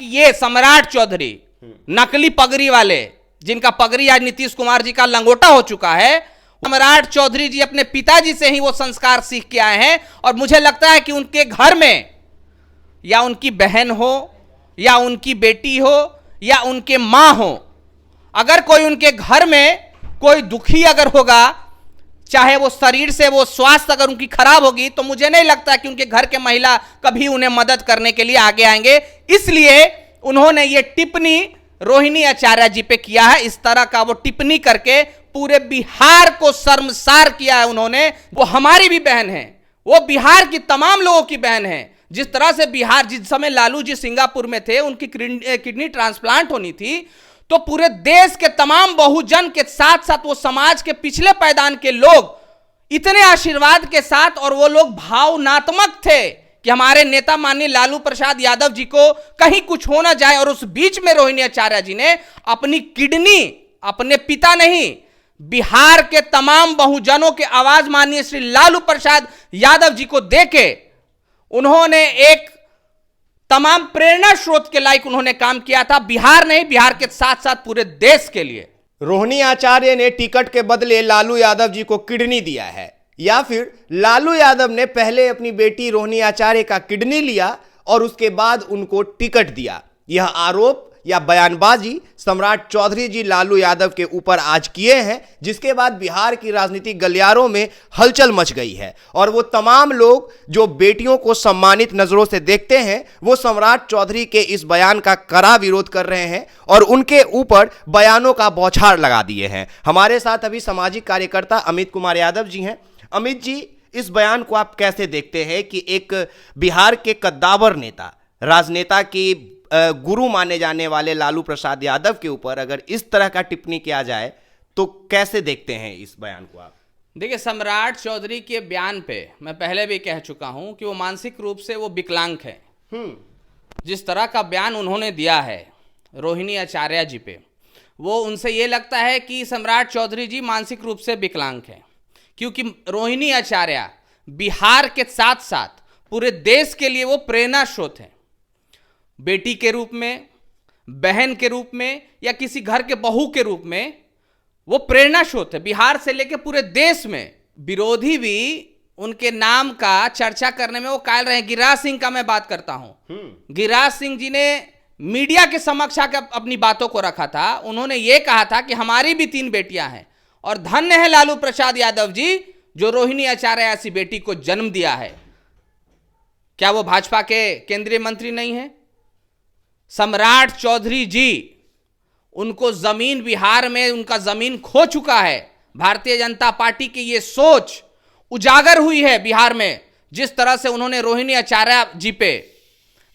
ये सम्राट चौधरी नकली पगड़ी वाले, जिनका पगड़ी आज नीतीश कुमार जी का लंगोटा हो चुका है, सम्राट चौधरी जी अपने पिताजी से ही वो संस्कार सीख के आए हैं। और मुझे लगता है कि उनके घर में या उनकी बहन हो या उनकी बेटी हो या उनके मां हो, अगर कोई उनके घर में कोई दुखी अगर होगा, चाहे वो शरीर से वो स्वास्थ्य अगर उनकी खराब होगी, तो मुझे नहीं लगता कि उनके घर के महिला कभी उन्हें मदद करने के लिए आगे आएंगे। इसलिए उन्होंने ये टिप्पणी रोहिणी आचार्य जी पे किया है। इस तरह का वो टिप्पणी करके पूरे बिहार को शर्मसार किया है उन्होंने। वो हमारी भी बहन है, वो बिहार की तमाम लोगों की बहन है। जिस तरह से बिहार, जिस समय लालू जी सिंगापुर में थे, उनकी किडनी ट्रांसप्लांट होनी थी, तो पूरे देश के तमाम बहुजन के साथ साथ वो समाज के पिछले पायदान के लोग इतने आशीर्वाद के साथ, और वो लोग भावनात्मक थे कि हमारे नेता माननीय लालू प्रसाद यादव जी को कहीं कुछ हो ना जाए। और उस बीच में रोहिणी आचार्य जी ने अपनी किडनी अपने पिता नहीं, बिहार के तमाम बहुजनों के आवाज माननीय श्री लालू प्रसाद यादव जी को देके उन्होंने एक तमाम प्रेरणा स्रोत के लायक उन्होंने काम किया था। बिहार नहीं, बिहार के साथ साथ पूरे देश के लिए। रोहिणी आचार्य ने टिकट के बदले लालू यादव जी को किडनी दिया है, या फिर लालू यादव ने पहले अपनी बेटी रोहिणी आचार्य का किडनी लिया और उसके बाद उनको टिकट दिया? यह आरोप या बयानबाजी सम्राट चौधरी जी लालू यादव के ऊपर आज किए हैं, जिसके बाद बिहार की राजनीतिक गलियारों में हलचल मच गई है। और वो तमाम लोग जो बेटियों को सम्मानित नजरों से देखते हैं, वो सम्राट चौधरी के इस बयान का कड़ा विरोध कर रहे हैं और उनके ऊपर बयानों का बौछार लगा दिए हैं। हमारे साथ अभी सामाजिक कार्यकर्ता अमित कुमार यादव जी हैं। अमित जी, इस बयान को आप कैसे देखते हैं कि एक बिहार के कद्दावर नेता, राजनेता की गुरु माने जाने वाले लालू प्रसाद यादव के ऊपर अगर इस तरह का टिप्पणी किया जाए, तो कैसे देखते हैं इस बयान को आप? देखिए, सम्राट चौधरी के बयान पे मैं पहले भी कह चुका हूं कि वो मानसिक रूप से वो विकलांग है। जिस तरह का बयान उन्होंने दिया है रोहिणी आचार्य जी पे, वो उनसे ये लगता है कि सम्राट चौधरी जी मानसिक रूप से विकलांग है, क्योंकि रोहिणी आचार्य बिहार के साथ साथ पूरे देश के लिए वो प्रेरणा स्रोत है। बेटी के रूप में, बहन के रूप में या किसी घर के बहू के रूप में वो प्रेरणा स्रोत है बिहार से लेकर पूरे देश में। विरोधी भी उनके नाम का चर्चा करने में वो कायल रहे। गिरिराज सिंह का मैं बात करता हूं। गिरिराज सिंह जी ने मीडिया के समक्ष आकर अपनी बातों को रखा था। उन्होंने ये कहा था कि हमारी भी 3 बेटियां हैं और धन्य है लालू प्रसाद यादव जी जो रोहिणी आचार्य ऐसी बेटी को जन्म दिया है। क्या वो भाजपा के केंद्रीय मंत्री नहीं है? सम्राट चौधरी जी, उनको जमीन बिहार में उनका जमीन खो चुका है। भारतीय जनता पार्टी की ये सोच उजागर हुई है बिहार में। जिस तरह से उन्होंने रोहिणी आचार्य जी पे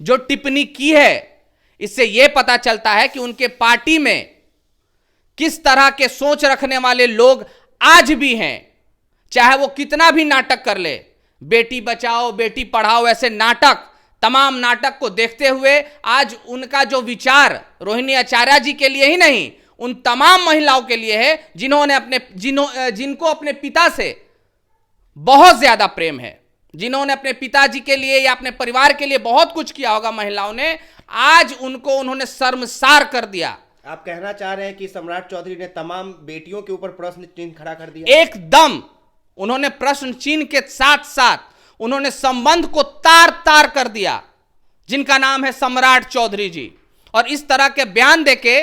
जो टिप्पणी की है, इससे यह पता चलता है कि उनके पार्टी में किस तरह के सोच रखने वाले लोग आज भी हैं। चाहे वो कितना भी नाटक कर ले, बेटी बचाओ बेटी पढ़ाओ ऐसे नाटक, तमाम नाटक को देखते हुए आज उनका जो विचार रोहिणी आचार्य जी के लिए ही नहीं, उन तमाम महिलाओं के लिए है जिनको अपने पिता से बहुत ज्यादा प्रेम है, जिन्होंने अपने पिताजी के लिए या अपने परिवार के लिए बहुत कुछ किया होगा महिलाओं ने, आज उनको उन्होंने शर्मसार कर दिया। आप कहना चाह रहे हैं कि सम्राट चौधरी ने तमाम बेटियों के ऊपर प्रश्न चिन्ह खड़ा कर दिया? एकदम। उन्होंने प्रश्न चिन्ह के साथ साथ उन्होंने संबंध को तार तार कर दिया, जिनका नाम है सम्राट चौधरी जी। और इस तरह के बयान देके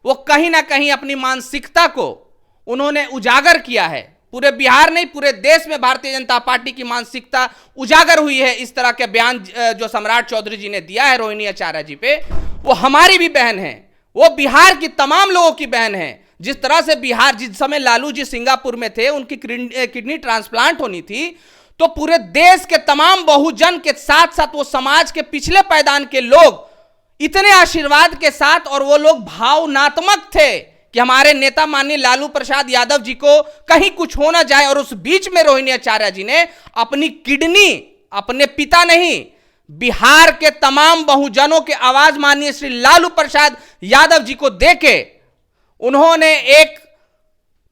वो कहीं ना कहीं अपनी मानसिकता को उन्होंने उजागर किया है। पूरे बिहार नहीं, पूरे देश में भारतीय जनता पार्टी की मानसिकता उजागर हुई है। इस तरह के बयान जो सम्राट चौधरी जी ने दिया है रोहिणी आचार्य जी पे, वो हमारी भी बहन है, वो बिहार की तमाम लोगों की बहन है। जिस तरह से बिहार, जिस समय लालू जी सिंगापुर में थे, उनकी किडनी ट्रांसप्लांट होनी थी, तो पूरे देश के तमाम बहुजन के साथ साथ वो समाज के पिछले पायदान के लोग इतने आशीर्वाद के साथ, और वो लोग भावनात्मक थे कि हमारे नेता माननीय लालू प्रसाद यादव जी को कहीं कुछ हो ना जाए। और उस बीच में रोहिणी आचार्य जी ने अपनी किडनी अपने पिता नहीं, बिहार के तमाम बहुजनों के आवाज माननीय श्री लालू प्रसाद यादव जी को देके उन्होंने एक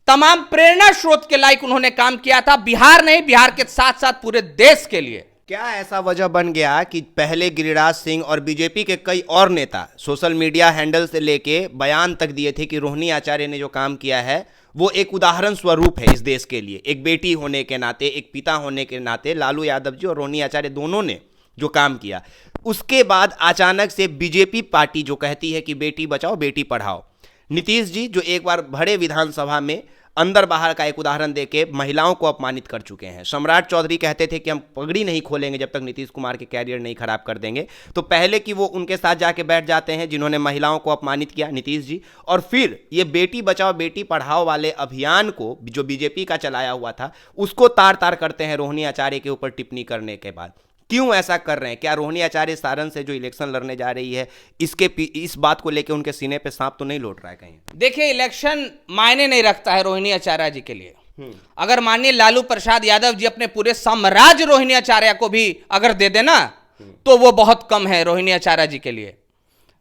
तमाम प्रेरणा स्रोत के लायक उन्होंने काम किया था। बिहार नहीं, बिहार के साथ साथ पूरे देश के लिए। क्या ऐसा वजह बन गया कि पहले गिरिराज सिंह और बीजेपी के कई और नेता सोशल मीडिया हैंडल से लेके बयान तक दिए थे कि रोहिणी आचार्य ने जो काम किया है वो एक उदाहरण स्वरूप है इस देश के लिए, एक बेटी होने के नाते, एक पिता होने के नाते लालू यादव जी और रोहिणी आचार्य दोनों ने जो काम किया, उसके बाद अचानक से बीजेपी पार्टी जो कहती है कि बेटी बचाओ बेटी पढ़ाओ, नीतीश जी जो एक बार भरे विधानसभा में अंदर बाहर का एक उदाहरण देके महिलाओं को अपमानित कर चुके हैं। सम्राट चौधरी कहते थे कि हम पगड़ी नहीं खोलेंगे जब तक नीतीश कुमार के कैरियर नहीं खराब कर देंगे, तो पहले कि वो उनके साथ जाके बैठ जाते हैं जिन्होंने महिलाओं को अपमानित किया, नीतीश जी, और फिर ये बेटी बचाओ बेटी पढ़ाओ वाले अभियान को जो बीजेपी का चलाया हुआ था उसको तार तार करते हैं रोहिणी आचार्य के ऊपर टिप्पणी करने के बाद। क्यों ऐसा कर रहे हैं? क्या रोहिणी आचार्य सारण से जो इलेक्शन लड़ने जा रही है इस बात को लेकर उनके सीने पे सांप तो नहीं लौट रहा है कहीं? देखिए, इलेक्शन मायने नहीं रखता है रोहिणी आचार्य जी के लिए। अगर माननीय लालू प्रसाद यादव जी अपने पूरे साम्राज्य रोहिणी आचार्य को भी अगर दे देना तो वो बहुत कम है रोहिणी आचार्य जी के लिए।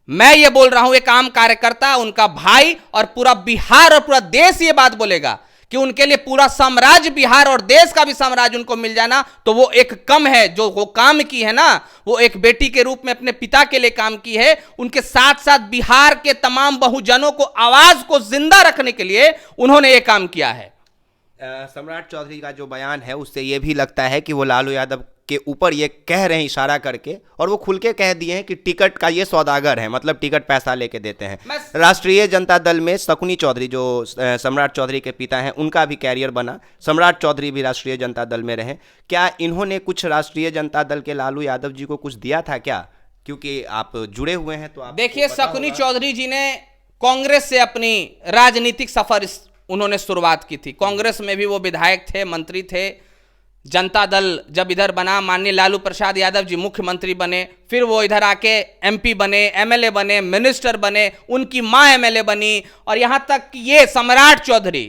मैं ये बोल रहा हूं, एक आम कार्यकर्ता, उनका भाई और पूरा बिहार और पूरा देश ये बात बोलेगा कि उनके लिए पूरा साम्राज्य, बिहार और देश का भी साम्राज्य उनको मिल जाना तो वो एक कम है। जो वो काम की है ना, वो एक बेटी के रूप में अपने पिता के लिए काम की है, उनके साथ साथ बिहार के तमाम बहुजनों को आवाज को जिंदा रखने के लिए उन्होंने ये काम किया है। सम्राट चौधरी का जो बयान है उससे ये भी लगता है कि वो लालू यादव के ऊपर ये कह रहे हैं इशारा करके, और वो खुल के कह दिए हैं कि टिकट का ये सौदागर है, मतलब टिकट पैसा लेके देते हैं। राष्ट्रीय जनता दल में शकुनी चौधरी जो सम्राट चौधरी के पिता हैं उनका भी कैरियर बना, सम्राट चौधरी भी राष्ट्रीय जनता दल में रहे। क्या इन्होंने कुछ राष्ट्रीय जनता दल के लालू यादव जी को कुछ दिया था क्या? क्योंकि आप जुड़े हुए हैं तो आप देखिए, शकुनी चौधरी जी ने कांग्रेस से अपनी राजनीतिक सफर उन्होंने शुरुआत की थी। कांग्रेस में भी वो विधायक थे, मंत्री थे। जनता दल जब इधर बना, माननीय लालू प्रसाद यादव जी मुख्यमंत्री बने, फिर वो इधर आके एमपी बने, एमएलए बने, मिनिस्टर बने, उनकी मां एमएलए बनी, और यहां तक कि ये सम्राट चौधरी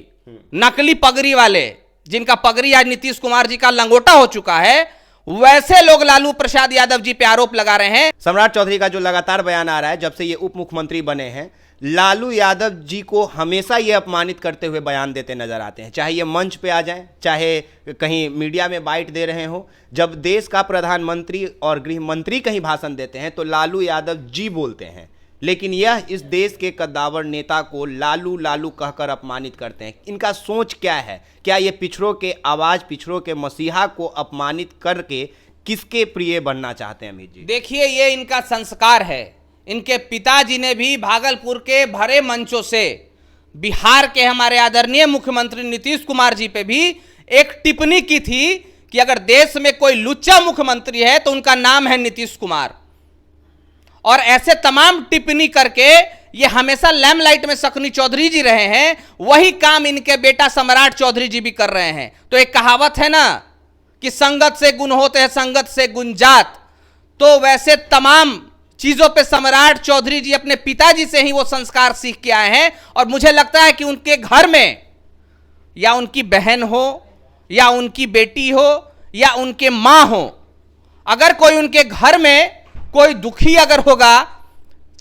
नकली पगड़ी वाले, जिनका पगड़ी आज नीतीश कुमार जी का लंगोटा हो चुका है, वैसे लोग लालू प्रसाद यादव जी पे आरोप लगा रहे हैं। सम्राट चौधरी का जो लगातार बयान आ रहा है जब से ये उप मुख्यमंत्री बने हैं, लालू यादव जी को हमेशा ये अपमानित करते हुए बयान देते नजर आते हैं, चाहे ये मंच पे आ जाएं, चाहे कहीं मीडिया में बाइट दे रहे हो। जब देश का प्रधानमंत्री और गृह मंत्री कहीं भाषण देते हैं तो लालू यादव जी बोलते हैं, लेकिन यह इस देश के कद्दावर नेता को लालू लालू कहकर अपमानित करते हैं। इनका सोच क्या है? क्या ये पिछड़ों के आवाज, पिछड़ों के मसीहा को अपमानित करके किसके प्रिय बनना चाहते हैं अमित जी? देखिए, ये इनका संस्कार है। इनके पिताजी ने भी भागलपुर के भरे मंचों से बिहार के हमारे आदरणीय मुख्यमंत्री नीतीश कुमार जी पे भी एक टिप्पणी की थी कि अगर देश में कोई लुच्चा मुख्यमंत्री है तो उनका नाम है नीतीश कुमार। और ऐसे तमाम टिप्पणी करके ये हमेशा लैमलाइट में शकुनी चौधरी जी रहे हैं, वही काम इनके बेटा सम्राट चौधरी जी भी कर रहे हैं। तो एक कहावत है ना कि संगत से गुण होते हैं, संगत से गुण जात, तो वैसे तमाम चीजों पे सम्राट चौधरी जी अपने पिताजी से ही वो संस्कार सीख के आए हैं। और मुझे लगता है कि उनके घर में या उनकी बहन हो या उनकी बेटी हो या उनके मां हो, अगर कोई उनके घर में कोई दुखी अगर होगा,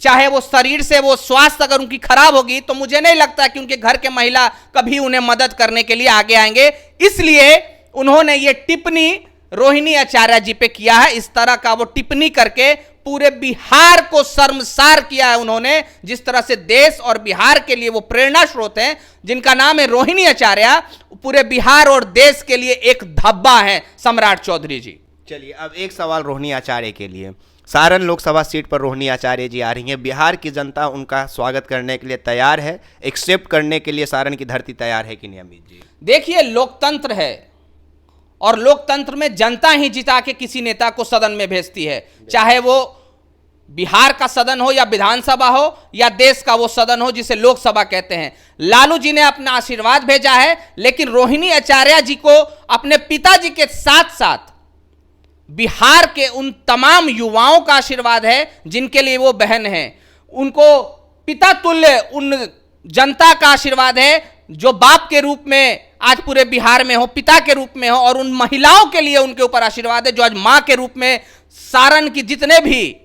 चाहे वो शरीर से वो स्वास्थ्य अगर उनकी खराब होगी, तो मुझे नहीं लगता कि उनके घर के महिला कभी उन्हें मदद करने के लिए आगे आएंगे। इसलिए उन्होंने ये टिप्पणी रोहिणी आचार्य जी पे किया है। इस तरह का वो टिप्पणी करके पूरे बिहार को शर्मसार किया है उन्होंने। जिस तरह से देश और बिहार के लिए वो प्रेरणा स्रोत हैं, जिनका नाम है रोहिणी आचार्य, पूरे बिहार और देश के लिए एक धब्बा है सम्राट चौधरी जी। चलिए, अब एक सवाल रोहिणी आचार्य के लिए। सारण लोकसभा सीट पर रोहिणी आचार्य जी आ रही हैं, बिहार की जनता उनका स्वागत करने के लिए तैयार है, एक्सेप्ट करने के लिए सारण की धरती तैयार है कि नहीं अमित जी? देखिए, लोकतंत्र है और लोकतंत्र में जनता ही जिता के किसी नेता को सदन में भेजती है, चाहे वो बिहार का सदन हो या विधानसभा हो या देश का वो सदन हो जिसे लोकसभा कहते हैं। लालू जी ने अपना आशीर्वाद भेजा है, लेकिन रोहिणी आचार्य जी को अपने पिताजी के साथ साथ बिहार के उन तमाम युवाओं का आशीर्वाद है जिनके लिए वो बहन है। उनको पिता तुल्य उन जनता का आशीर्वाद है जो बाप के रूप में आज पूरे बिहार में हो, पिता के रूप में हो, और उन महिलाओं के लिए उनके ऊपर आशीर्वाद है जो आज मां के रूप में सारण की जितने भी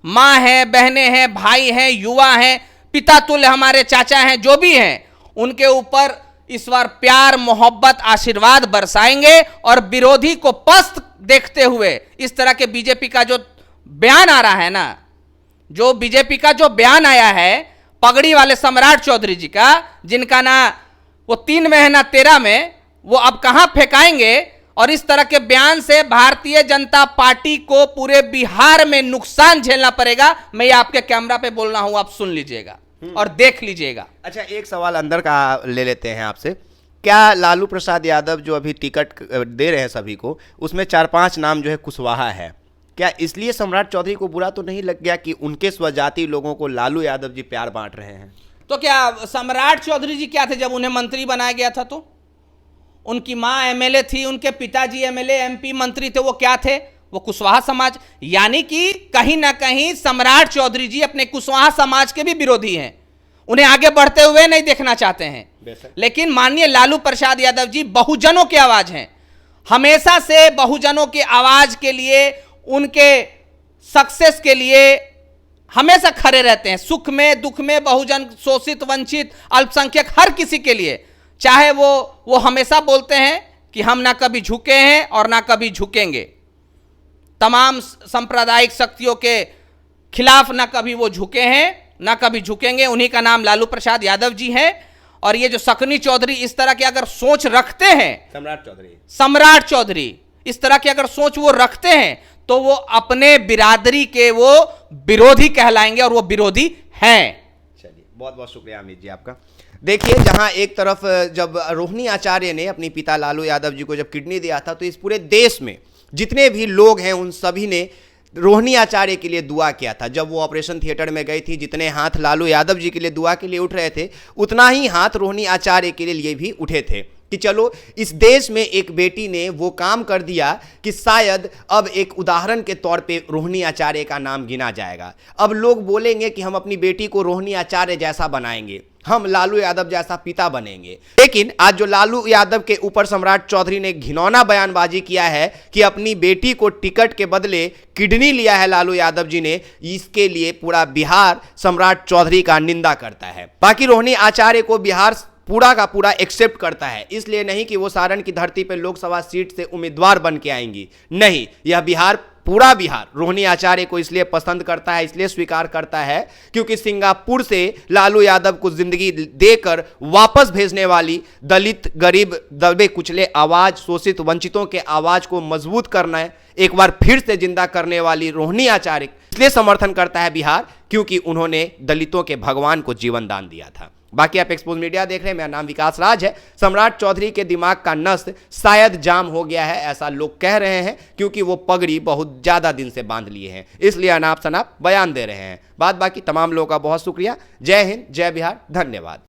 मां हैं, बहनें हैं, भाई हैं, युवा हैं, पिता तुल्य हमारे चाचा हैं, जो भी हैं, उनके ऊपर इस बार प्यार मोहब्बत आशीर्वाद बरसाएंगे और विरोधी को पस्त देखते हुए इस तरह के बीजेपी का जो बयान आ रहा है ना, जो बीजेपी का जो बयान आया है पगड़ी वाले सम्राट चौधरी जी का, जिनका ना वो 3 में है ना 13 में, वो अब कहां फेंकाएंगे। और इस तरह के बयान से भारतीय जनता पार्टी को पूरे बिहार में नुकसान झेलना पड़ेगा। मैं ये आपके कैमरा पे बोल रहा हूं, आप सुन लीजिएगा और देख लीजिएगा। अच्छा, एक सवाल अंदर का ले लेते हैं आपसे। क्या लालू प्रसाद यादव जो अभी टिकट दे रहे हैं सभी को, उसमें 4-5 नाम जो है कुशवाहा है, क्या इसलिए सम्राट चौधरी को बुरा तो नहीं लग गया कि उनके स्वजाति लोगों को लालू यादव जी प्यार बांट रहे हैं? तो क्या सम्राट चौधरी जी क्या थे जब उन्हें मंत्री बनाया गया था? तो उनकी मां एमएलए थी, उनके पिताजी एमएलए एमपी मंत्री थे, वो क्या थे? वो कुशवाहा समाज। यानी कि कहीं ना कहीं सम्राट चौधरी जी अपने कुशवाहा समाज के भी विरोधी हैं, उन्हें आगे बढ़ते हुए नहीं देखना चाहते हैं। लेकिन माननीय लालू प्रसाद यादव जी बहुजनों की आवाज हैं, हमेशा से बहुजनों की आवाज के लिए, उनके सक्सेस के लिए हमेशा खड़े रहते हैं। सुख में दुख में बहुजन, शोषित वंचित अल्पसंख्यक, हर किसी के लिए, चाहे वो हमेशा बोलते हैं कि हम ना कभी झुके हैं और ना कभी झुकेंगे। तमाम सांप्रदायिक शक्तियों के खिलाफ ना कभी वो झुके हैं ना कभी झुकेंगे। उन्हीं का नाम लालू प्रसाद यादव जी है। और ये जो सकनी चौधरी इस तरह की अगर सोच रखते हैं, सम्राट चौधरी इस तरह की अगर सोच वो रखते हैं, तो वो अपने बिरादरी के वो विरोधी कहलाएंगे और वो विरोधी हैं। चलिए, बहुत बहुत शुक्रिया अमित जी आपका। देखिए, जहां एक तरफ जब रोहिणी आचार्य ने अपनी पिता लालू यादव जी को जब किडनी दिया था, तो इस पूरे देश में जितने भी लोग हैं उन सभी ने रोहिणी आचार्य के लिए दुआ किया था। जब वो ऑपरेशन थिएटर में गई थी, जितने हाथ लालू यादव जी के लिए दुआ के लिए उठ रहे थे, उतना ही हाथ रोहिणी आचार्य के लिए भी उठे थे कि चलो इस देश में एक बेटी ने वो काम कर दिया कि शायद अब एक उदाहरण के तौर पे रोहिणी आचार्य का नाम गिना जाएगा। अब लोग बोलेंगे कि हम अपनी बेटी को रोहिणी आचार्य जैसा बनाएंगे, हम लालू यादव जैसा पिता बनेंगे। लेकिन आज जो लालू यादव के ऊपर सम्राट चौधरी ने घिनौना बयानबाजी किया है कि अपनी बेटी को टिकट के बदले किडनी लिया है लालू यादव जी ने, इसके लिए पूरा बिहार सम्राट चौधरी का निंदा करता है। बाकी रोहिणी आचार्य को बिहार पूरा का पूरा एक्सेप्ट करता है, इसलिए नहीं कि वो सारण की धरती पर लोकसभा सीट से उम्मीदवार बन के आएंगी, नहीं, यह बिहार, पूरा बिहार रोहिणी आचार्य को इसलिए पसंद करता है, इसलिए स्वीकार करता है क्योंकि सिंगापुर से लालू यादव को जिंदगी देकर वापस भेजने वाली दलित, गरीब, दबे कुचले आवाज, शोषित वंचितों के आवाज को मजबूत करना है, एक बार फिर से जिंदा करने वाली रोहिणी आचार्य इसलिए समर्थन करता है बिहार क्योंकि उन्होंने दलितों के भगवान को जीवन दान दिया था। बाकी आप एक्सपोज मीडिया देख रहे हैं, मेरा नाम विकास राज है। सम्राट चौधरी के दिमाग का नस शायद जाम हो गया है, ऐसा लोग कह रहे हैं, क्योंकि वो पगड़ी बहुत ज्यादा दिन से बांध लिए हैं, इसलिए अनाप शनाप बयान दे रहे हैं। बाकी तमाम लोगों का बहुत शुक्रिया। जय हिंद, जय बिहार, धन्यवाद।